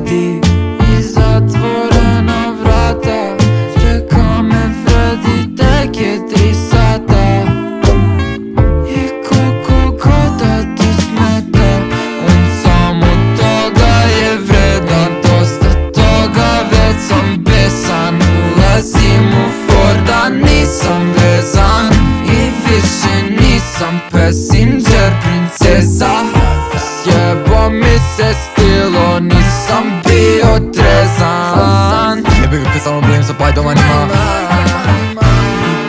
sledi. I zatvorena vrata, čeka me Freddy, tek je 3 sata. I koliko god da ti smeta, on samo toga je vredan. Dosta toga, već sam besan. Ulazim u Forda, nisam vezan i više nisam passenger, princeza. Sjebo mi se stilo, nisam bio trezan. Jebi ga kad samo blim sa pajdomanima.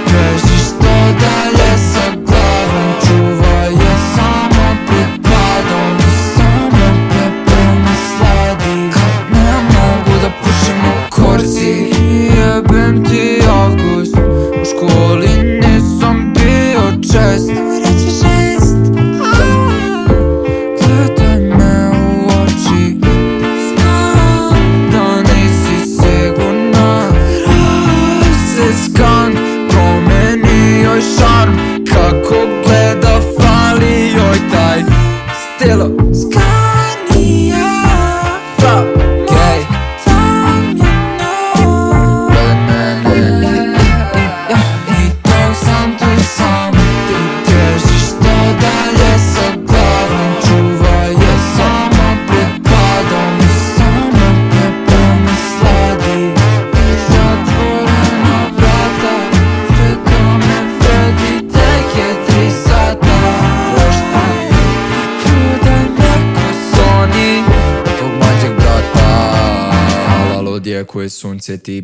Beži što dalje sa glavom, čuvaj je samo pripadom. Samo pepel mi sledi, kad ne mogu da pušim u korzi. Jebem ti avgust, u školi nisam bio čest. Nemoj reći žest. Gledaj me u oči, znam da nisi sigurna. Razeskan, promenio je šarm, kako gleda fali joj taj stilo. Scania, okej. Gledaj mene, i dok sam tu sam, ti bežiš što dalje sa glavom, čuvaj je samo pripadom. Samo pepel mi sledi, i zatvorena vrata, čeka me Freddy, tek je 3 sata. Prodaj me ko Sony, Tvog mlađeg brata, lalo djekuje sunce ti.